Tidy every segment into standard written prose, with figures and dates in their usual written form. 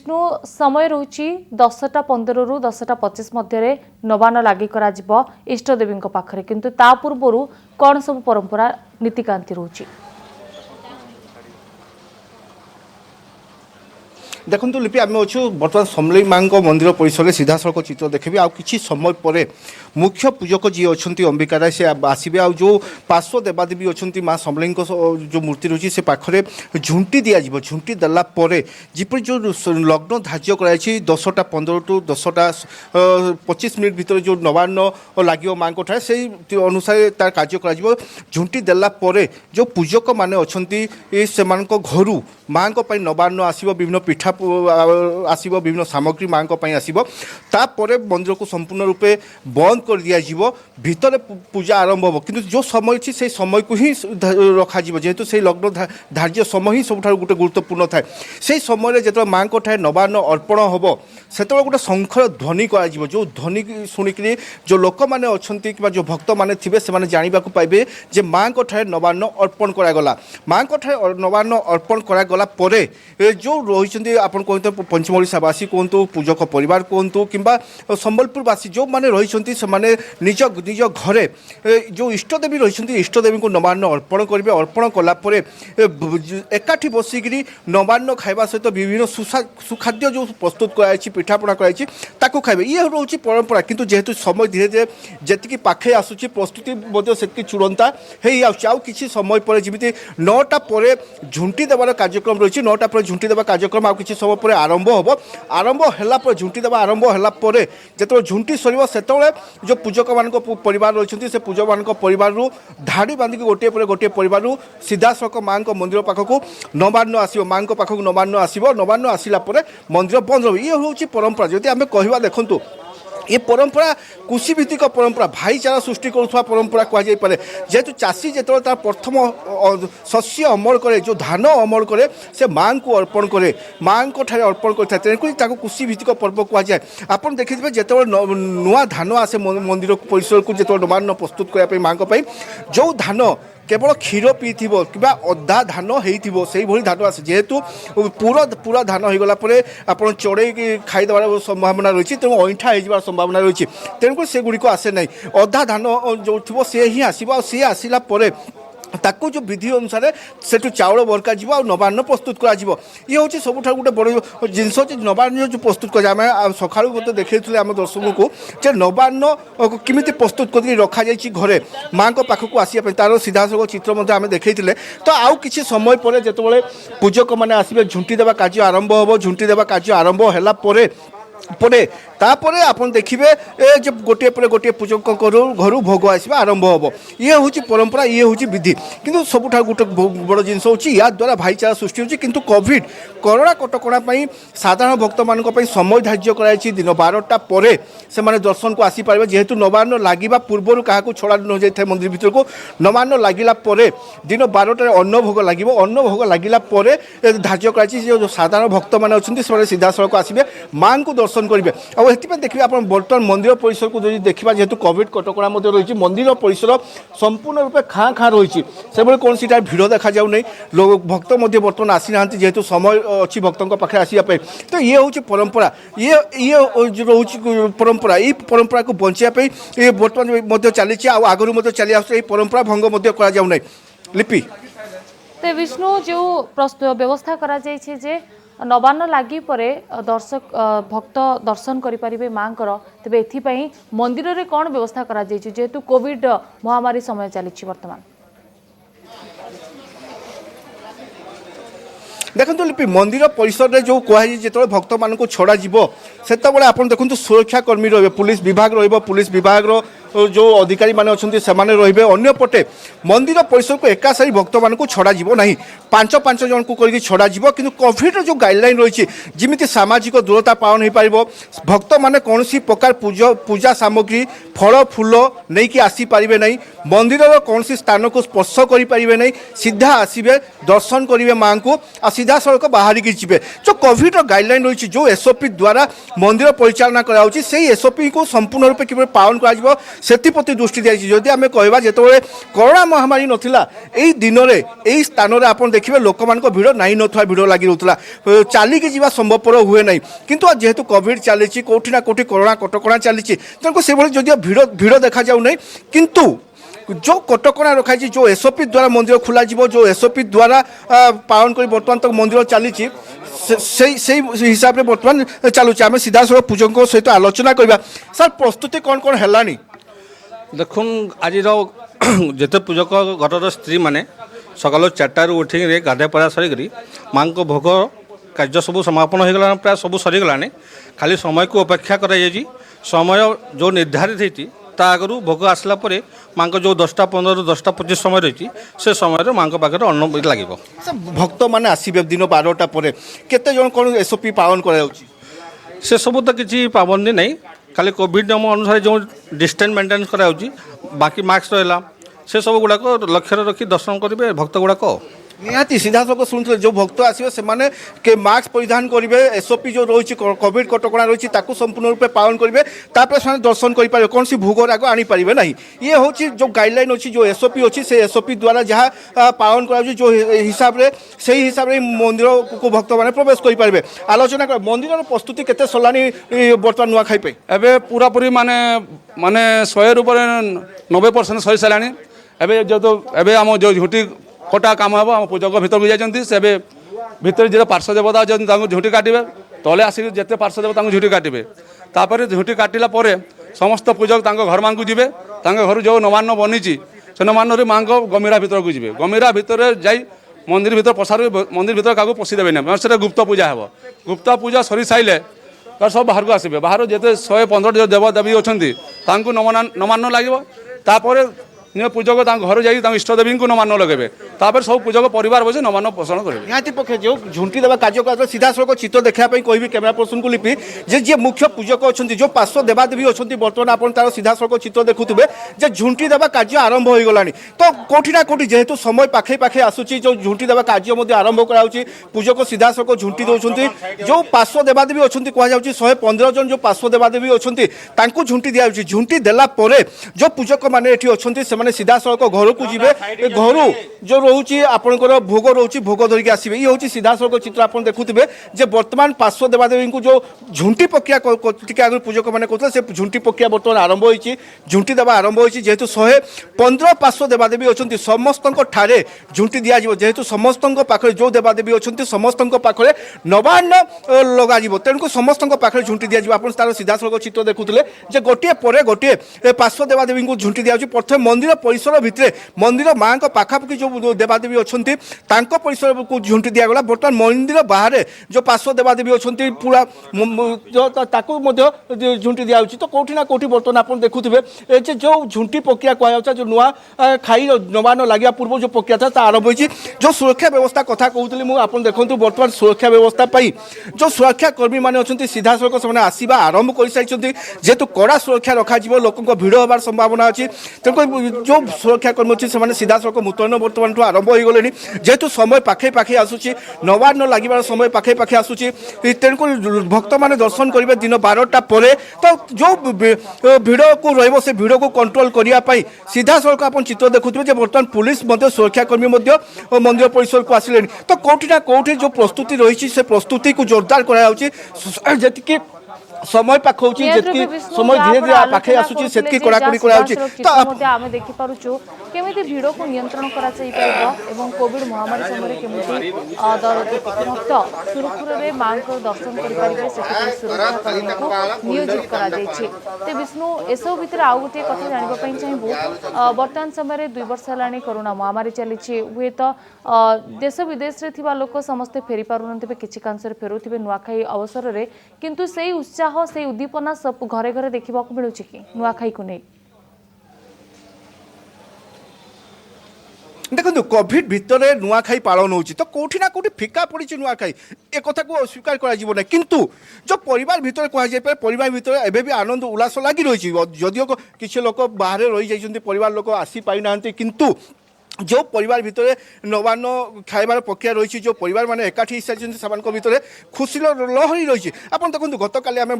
विष्णु समय रोची 10:15 रु 10:25 मध्य नवान लगी इष्टदेवी पाखरे किंतु ता पूर्व कौन सब परंपरा नीतिकांति रोची देखो लिपि आम अच्छु बर्तमान समलेई माँ मंदिर परिसर सीधा सड़क चित्र देखिए आउ कि समय पर मुख्य पूजक जी अच्छा अंबिका राय से आसवे आ जो पार्श्व देवादेवी अच्छा माँ समलेई जो मूर्ति रही से पाखे झुंटी दिज्व झुंटी देला जिपर जो लग्न धार्य कर 10:15 टू 10:25 मिनट भर जो नवान्न लगे माँ ठार से अनुसार तार कार्य कर झुंटी देला जो पूजक मैंने अच्छा घर माँ नवान्न आसो विभिन्न पिठा आसो विभिन्न सामग्री माँ आसो तापर मंदिर को संपूर्ण रूपे बंद कर दिया भितर पूजा आरंभ हो कि जो समय अच्छी से समय को ही रखा जेहेतु से लग्न धार्य समय ही सब गोटे गुरुत्वपूर्ण थाए से समय जो माँ ठाए नवान्न अर्पण हम से गोटे शंखर ध्वनि कर जो ध्वनि शुणिक जो लोक मैंने अच्छा जो भक्त मैंने थे से जानवा पाइबे जे माँ ठाए नवान्न अर्पण करागला माँ ठाए नवान्न अर्पण करागला जो रही आप कहते पंचम ओडावासी कहतु पूजक परिवार कहतु कि संबलपुरवासी जो मैंने रही निज निज घरे जो इष्टदेवी रही इष्टदेवी को नवान्न अर्पण करेंगे अर्पण कलापर एकाठी बसिक नवान्न खाइबा सहित विभिन्न सुखाद्य जो प्रस्तुत कराई पिठापणा कराई खाइबे ये रोचे परंपरा किंतु जेहेतु समय धीरे धीरे जी पाखे आसूँ प्रस्तुति से चूड़ांता हो कि समय पर जमी 9टा पर झुंटी देवार कार्यक्रम रही 9टा पर झुंटी देवा कार्यक्रम आउ कि समय पर आरंभ हम आरंभ है झुंटी देवा आरंभ है जो झुंटी सर से जो पूजक मान परिवार रही से पूजक मान परिवार धाड़ी बांधिक गोटे पर गोटे परिवार सीधा सड़क माँ मंदिर पाखक नवान्न आसो माँ पाखक नवान्न आसो नवान्न आसला मंदिर बंद हो ये हूँ परंपरा जदि आम कहवा देखूँ ये परंपरा कृषिभित्तिक परंपरा भाईचारा सृष्टि करुवा परंपरा कहुपे जेहेतु चाषी जो तार प्रथम शस्य अमल करे जो धान अमल करे से माँ को अर्पण करे माँ ठारे अर्पण करता तेणुक कृषिभित्तिक पर्व कहुए आप देखिए जो नुआ धान आसे मंदिर परिसर को जो नवान्न प्रस्तुत करने माँ जो धान केवल क्षीर पी कि अधा धान हो धान आसे जेहेतु पूरा धान हो गला आप चढ़े खाईदेवार संभावना रही तेणु अईठा हो संभावना रही तेणुक से गुड़िक आसे ना अधा धान जो थी सी ही आसो सी आसला ताकू जो विधि अनुसार से चाउल बरका नवान्न प्रस्तुत कर ये हूँ सब गोटे बड़ जिनस नवान्न जो प्रस्तुत कर सका देखते आम दर्शक को नवान्न किमी प्रस्तुत कर रखा घरे माँ पाखक आसपा तार सीधा सड़क चित्र आम देखते तो आउ कि समय पर जो पूजक मैंने आसवे झुंटी देवा कार्य आरंभ हम झुंटी देवा कार्य आरंभ है तापरे आपन देखिए जो गोटे पर गोटे पूजक घर भोग आसवा आरंभ हम ये हूँ परंपरा ये हूँ विधि किंतु सबुठ गोटे बड़ जिनस हो या द्वारा भाईचारा सृष्टि होची किंतु कोविड कोरोना कटकणा साधारण भक्त मान समय धार्य कराई दिन 12टा पर से दर्शन को आसीपारे जेहेतु नवान्न लगे पूर्वर क्या छड़ा न जाए मंदिर भीतर को नवान्न लगिला दिन 12टार अन्न भोग लगे अन्न भोग लगिला धार्य कर साधारण भक्त मैंने अच्छा सीधा सड़क आसवे माँ को दर्शन करेंगे और देखिए आप बर्तमान मंदिर परिसर को जो देखा जेहेतु कोविड कटकणा रही मंदिर परिसर संपूर्ण रूपे खाँ खाँ रही से कौन सी भिड़ देखा जाऊना लोग भक्त बर्तमान आसी ना जेहेतु समय अच्छी भक्तों पाखे आसपा तो ये हूँ परंपरा ये रोच परंपरा ये परंपरा को बचाई ये बर्तमान चली आगुरी चली आस परंपरा भंग करा जाऊना लिपि तो विष्णु जो व्यवस्था करा जे नवान्न लगी परे दर्शक भक्त दर्शन करें माँ तेरे एपाई मंदिर रे कौन व्यवस्था करा जेहेतु कोविड महामारी समय चली वर्तमान देखो लिपि मंदिर परिसर में जो कहुई जो भक्त मान छड़ा से आप देखो सुरक्षाकर्मी रे पुलिस विभाग पुलिस विभाग जो अधिकारी माने अच्छे से रे अंपटे मंदिर परिसर को एका सारी भक्त मान छड़ा ना 5-5 जन को करके छड़ा कि कोविड जो गाइडलाइन रही जमी सामाजिक दूरता पालन हो पार भक्त मैंने कौन प्रकार पूजा सामग्री फल फूल नहीं कि आसीपारे ना मंदिर कौन स्थान को स्पर्श करें ना सीधा आसवे दर्शन करेंगे माँ को आ सीधा सड़क बाहर की जी जो कोविड गाइडलाइन रही जो एसओपी द्वारा मंदिर परिचालना कराऊँच से एसओपी को संपूर्ण रूप कि पालन कर दृष्टि दी जदि आम कहवा जो कोरोना महामारी नाला यही दिन में यही स्थान में आप देखिए लोक मान भिड़ नाई ना भिड़ लगी रोला चलिकी जा संभवपर हुए ना किंतु जेहेतु कोविड चली कौटी ना कौटी कोरोना कटका चली तेणुक से जदिव भिड़ भिड़ देखा जाऊ ना किंतु जो कटका रखाई जो एसओपी द्वारा मंदिर खोल जो एसओपी द्वारा पालन कर बर्तमान तक मंदिर चली हिसाब से बर्तमान चलुचे आम सीधा सड़क पूजकों सहित आलोचना करवा सर प्रस्तुति कौन कौन है देखुन आज जिते पूजक घरर स्त्री मैंने सकाल 4टार उठिक गाधे पड़ा सरिक माँ को भोग कार्य सब समापन हो गला प्राय सब सरीगला खाली समय को अपेक्षा कर समय जो निर्धारित होती ता आगु भोग आसला माँ को जो 10टा 15 10टा 25 समय रही से समय माँ को पाखे अन्न लगे भक्त मैंने आसवे दिन 12टा पर केते जन कौन एसओपी पालन कर से सब तो किसी पाबंदी नहीं खाली कोविड नियम अनुसार जो डिस्टेंस मेंटेन करा बाकी मास्क रहा से सब गुड़ाक लक्ष्य रखी दर्शन करेंगे भक्त गुड़ाक निहाती सीधा सब शुणुते जो भक्त आसवे से मास्क परिधान करेंगे एसओपी जो रही कोविड कटका रही संपूर्ण रूप पालन करेंगे से दर्शन करेंगे कौन सी भोग राग आनीपारे ना ये हूँ जो गाइडलाइन अच्छी जो एसओपी अच्छी से एसओपी द्वारा जहाँ पालन कर जो हिसाब से हिसाब से मंदिर को भक्त मैंने प्रवेश करेंगे आलोचना कर मंदिर प्रस्तुति केते सलानी बर्तमान नुआखाई पे एबे पूरा पूरी माने माने 100 ऊपर 90% सही साराणी एबे जो तो एबे आम जो झुटी कटा काम हम आम पूजक भीतर को जाइए से भीतर जो पार्श्व देवता जो झुटी काटे तले आसिक जिते पार्श्व देवता झुटी काटे तापर झुटी काटिला समस्त पूजक घर माँ को जी घर जो नवान्न बनी से नवान्न माँ को गमीरा भीतर को जी गमीरा भितर जा मंदिर भीतर पसार मंदिर भीतर क्या पशिदेवे ना से गुप्त पूजा हे गुप्त पूजा सरी सारे सब बाहर को आसवे बाहर जिते 115 जो देवदेवी अच्छा नवान्न लगे तापर पूजक घर जा इष्टदेवी को नवान्न लगे तापर सब पूजक परिवार बसे नवान्न पोषण करेंगे निहाती पक्षे जो झुंटी देवा कार्य सीधा सड़क चित्र देखापी कहि कैमेरा पर्सन को लिपि जे मुख्य पूजक अच्छा जो पार्श्व देवादेवी अच्छा बर्तमान आप तार सीधा सड़क चित्र देखुए जे झुंटी देवा कार्य आरंभ हो गलानी तो कौटी ना कौटी जेहेतु समय पाखे पाखे आसूची जो झुंटी देवा कार्य आरंभ कराऊँच पूजक सीधा सड़क झुंटी दौरान जो पार्श्व देवादेवी अच्छा कहु 115 जन जो पार्श्व देवादेवी अच्छा झुंटी दिखाई झुंटी देला जो पूजक मैंने अच्छा सीधा सड़क घर को जी घर जो रोचे आपंकर भोग रोचे भोग धरिकी आसवे ये हूँ सीधा सड़क चित्र आप देखुए जे बर्तमान पार्श्व देवादेवी को जो झुंटी प्रक्रिया टी आगे पूजक मैंने कहते से झुंटी प्रक्रिया बर्तमान आरंभ होती झुंटी देवा आरंभ होती जेहेतु 115 पार्श्व देवादेवी अच्छा समस्त ठारे झुंटी दिज्व जेहेतु समस्त पाखे जो देवादेवी अच्छा समस्त पाखे नवान्न लगे तेणुक समस्त पाखे झुंटी दिज्व आप तार सीधा सड़क चित्र देखुले गोटे पर गोटे पार्श्व देवादेवी को झुंटी दिज्व प्रथम मंदिर परिसर भितर मंदिर माँ का पाखापाखि जो देवादेवी अच्छा परिसर को झुंटी दिगला बर्तमान मंदिर बाहर जो पार्श्व देवादेवी अच्छा पूरा झुंटी दिखाई तो कौटी ना कौटी बर्तमान आप देखुए जो झुंटी प्रक्रिया कहता जो नुआ खाई नवान्न लगे पूर्व जो प्रक्रिया था आरंभ होती जो सुरक्षा व्यवस्था कथा कहती मुझे देखो बर्तमान सुरक्षा व्यवस्था जो सुरक्षा कर्मी मैंने अच्छा सीधा सड़क से आसवा आरंभ कर सारी जेहेतु कड़ा सुरक्षा रखा लोक भिड़ होबार संभावना अच्छी तेणुक जो सुरक्षा कर्मी अच्छे से सीधा सड़क मुतयन बर्तमान आरंभ हो गले जेहेतु समय पाखे पाखे आसूची नवान्न लगे समय पाखे पाखे आसूची तेणुक भक्त मैंने दर्शन करेंगे दिन 12टा पर तो जो भिड़ को रही से भिड़ को कंट्रोल करने सीधा सड़क आप चित्र देखुए बर्तमान पुलिस सुरक्षा कर्मी मंदिर परिसर को आसिले तो कौटी ना कौटी जो प्रस्तुति रही से प्रस्तुति को जोरदार कराई समय पाखौ समय धीरे धीरे पाखे आसुची सेतकी कड़ाकड़ी कराउची तो आमे देखि पारुछु केमिति भिड़ को नियंत्रण करा जाई परबो एवं कोविड महामारी समय केमिति भक्त सुरक्षित रे मां को दर्शन करि परिबे सेति सुरक्षा कर्मी को नियोजित करा जाईछि ते विष्णु एसो भितर आ गोटे कथा जानिबा पई चाहिबो वर्तमान समय रे 2 वर्ष हलानी कोरोना महामारी चलीछि हुए तो देश विदेश रे थिबा लोक समस्त फेरी पारुनथिबे किछि कांसर फेरुथिबे नुआखाई अवसर रे किंतु सेही उत्साह से उद्दीपना सब घरे घरे देखा मिलूँ कि नुआखाई को नहीं देखो कोविड भितर नुआखाई पालन होची तो कौटी ना कौटी फिका पड़ी नुआखाई ए कथा को अस्वीकार करा किंतु जो परिवार भितर कहुए परिवार भितर एबे भी आनंद उल्लास लगी रही जदियो किसी लोक बाहर रही जाइछन्ति परिवार लोक आसी पाई ना किंतु जो परिवार भितर नवान्न खाइबार प्रक्रिया रही जो परिवार मैंने एकाठी सारी से भितर खुशी लहरी रही आप देखो गत काली आम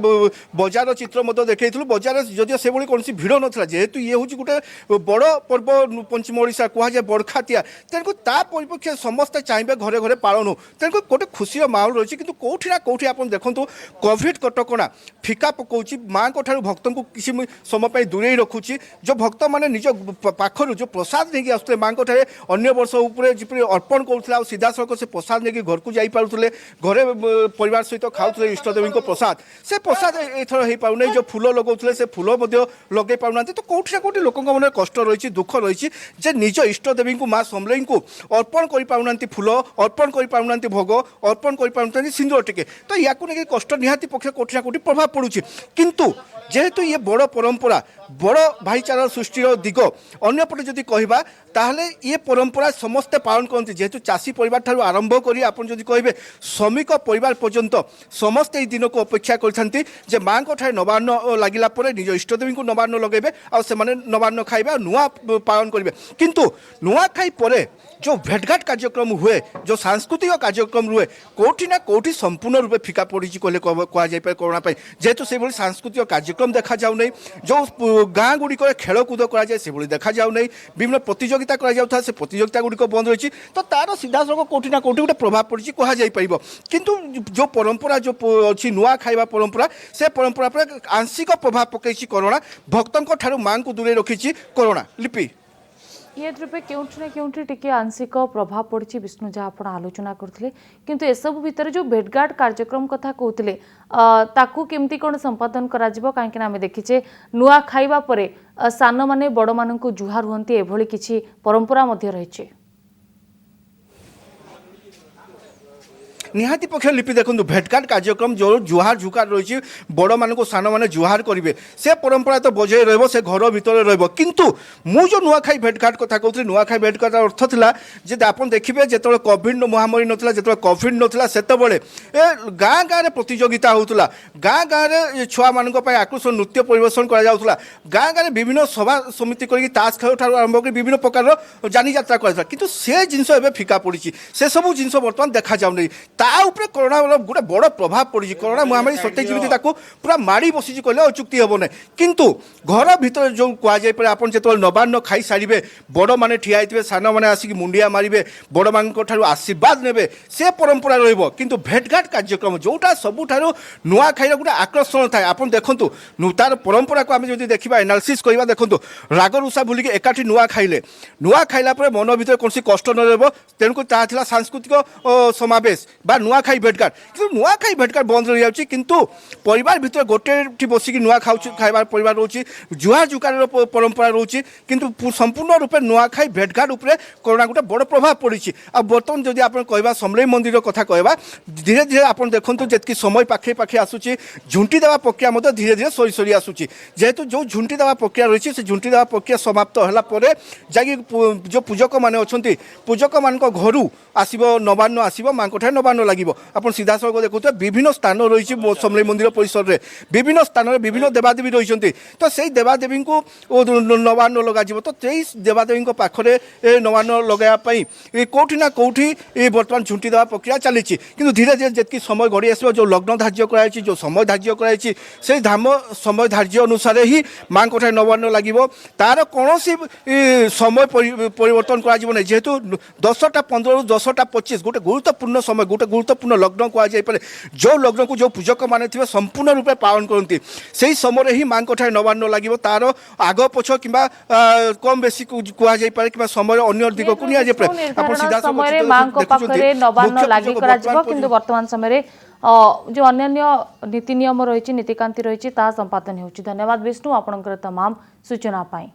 बजार चित्र देखु बजार जदिव से कौन भिड़ नाला जेहेतु ये हूँ गोटे बड़ पर्व पंचम ओडिशा कहुए बड़खातिया तेणुक ता परिप्रेक्षी समस्ते चाहिए घरे घरे पालन हो तेणुक गोटे खुशी माहौल रही कि कौटी ना कौटी आप देखो कोविड कटकणा फिका पकाउछ माँ को भक्त को किसी समय दूरे रखुच्छी जो भक्त मैंने निज पाखर जो प्रसाद नहीं आसते माँ अन्य वर्ष उपरे जिपरि अर्पण करुला सीधा सड़क से प्रसाद नहीं घर को जाई पारुले घरे परिवार सहित खाऊले इष्टदेवी प्रसाद से प्रसाद एथर हो पारना जो फूल लगौले से फूल लगे पारना तो कौटी ना कौटी लोक मन कष्ट रही दुख रही जे निज इष्टदेवी को माँ समलेई को अर्पण कर पारना फूल अर्पण कर पारना भोग अर्पण कर पारना सिंदूर टिके तो या कष्ट निहाती पक्ष कौटी ना कौटी प्रभाव पड़ुछि किंतु जेहेतु ये बड़ परंपरा बड़ भाईचारा सृष्टिर दिग अंपटे जदि कहबा ताहले ये परंपरा समस्ते पालन करते जेहेतु चाषी परिवार ठारू आरंभ करी आपन जदि कहबे श्रमिक परिवार पर्यंत समस्ते ई दिन को अपेक्षा करथांती जे माँ को ठारे नवान्न लागिला परे निज इष्टदेवी को नवान्न लगेबे आ से माने नवान्न खाइबे नुआ पालन करिवे किंतु नुआ खाई परे जो भेटघाट कार्यक्रम हुए जो सांस्कृतिक कार्यक्रम हुए कौटी ना कौटी संपूर्ण रूपे फिका पड़ी कहले कहुए कोरोना जेहेतु से सांस्कृतिक कार्यक्रम देखा जाऊ नहीं जो गाँ गुड़िक खेलकूद कराए से देखा जाऊ नहीं विभिन्न प्रतियोगिता करा से प्रतियोगिता गुड़िक बंद रही तो तार सीधा सड़क कौटी ना कौटी गोटे प्रभाव पड़ी कहुपर किंतु जो परंपरा जो अच्छी नुआ खाइबा परंपरा से परंपरा पर आंशिक प्रभाव पकई कोरोना भक्तों ठारू माँ को दूरे रखी कोरोना लिपि ये रूपे केउठी ना केउठी टिके आंशिक प्रभाव पड़ी विष्णु जहाँ आप आलोचना करते किंतु एसबू भितर जो भेटघाट कार्यक्रम कथा कहते ताकू केमती कौन संपादन करा कहीं आम देखीचे नुआ खाइबा परे सान माने बड़ मानू जुहार हुंती एभली किछि परंपरा मध्य रही निहाती पक्ष लिपि देखो भेटघाट कार्यक्रम जो जुहार झुकार रही बड़ मान सान मैंने जुहार करेंगे से परंपरा तो बजाय रही से घर भितर रु मु जो नुआखाई भेटघाट कथा कहती नुआखाई भेटघाट अर्थ था आप देखिए जो कोविड महामारी नाला जो कोविड नाला से गाँ गाँव प्रतियोगिता होता गाँ गाँव छुआ मान आकर्षण नृत्य परिवेशन करा गाँ गाँव विभिन्न सभा समिति कर ताश खेल ठार आरंभ कर विभिन्न प्रकार जानी यात्रा करा किंतु से जिनस फिका पड़ी से सब जिन बर्तमान देखा जाऊनी ताऊपर कोरोना गोटे बड़ प्रभाव पड़ी कोरोना महामारी सत्य जमी पूरा माड़ी बसी कहले अचुक्ति हम ना किंतु घर भीतर जो कहुए आप जो नवान्न खाई सारे बड़ मैंने ठिया होते सान मैंने आसिक मुंडिया मारे बड़ मान आशीर्वाद ने से परंपरा रु भेटघाट कार्यक्रम जोटा सबुठार नुआ खाई गोटे आकर्षण थाए आप देखूँ तार परंपरा को आम जो देखा एनालिसिस करवा देखूँ राग रुषा भूलिक एकाठी नुआ खाइला मन भीतर कौन कष्ट न तेणुक ताला सांस्कृतिक समावेश बा नुआखाई भेटघाट कि नुआखाई भेटघाट बंद रही जाऊँगी किंतु परिवार भितर गोटे बसिक नुआ खाइबार परिवार रोचे जुहार जुकार परंपरा रोचे किंतु संपूर्ण रूपे नुआखाई भेटघाट उपरे कोरोना गोटे बड़ प्रभाव पड़ी आ बर्तमान जदि आप कहवा समलेई मंदिर कथा कहवा धीरे धीरे आप देखो जी समय पाखे पाखे आसूची झुंटी देवा प्रक्रिया धीरे धीरे सरी सरी आसूची जेहेतु जो झुंटी देवा प्रक्रिया रही है झुंटी देवा प्रक्रिया समाप्त होला जाकि जो पूजक मैंने अच्छा पूजक मान घर आसो नवान्न आसो माँ को नवान्न लगे आप सीधा सड़क देखुए विभिन्न स्थान रही समलेई मंदिर परिसर में विभिन्न स्थान में विभिन्न देवादेवी रही तो से देवादेवी को नवान्न लग तो देवादेवी पाखे नवान्न लगाई कौटी ना कौटी बर्तमान झुंटी देवा प्रक्रिया चली कि धीरे धीरे जितकी समय गड़ी आस जो लग्न धार्य कराई जो समय धार्य कराई से धाम समय धार्य अनुसार ही माँ को नवान्न लगे तार कौन समय परिवर्तन कर जेहेतु 10टा 15 ରୁ 10ଟା 25 गोटे गुरुत्वपूर्ण समय गोटे गुरुत्वपूर्ण लग्न कहुए जो लग्न को जो पूजक मैंने थे संपूर्ण रूपे पालन करती से समय ही माँ को नवान्न लगे तार आग पछ कि कम बेसी कहुए कि समय अन्य दिग को वर्तमान समय जो अन्य नीति नियम रही नीतिकांति रही संपादन हो धन्यवाद विष्णु आपंकर तमाम सूचना पाई।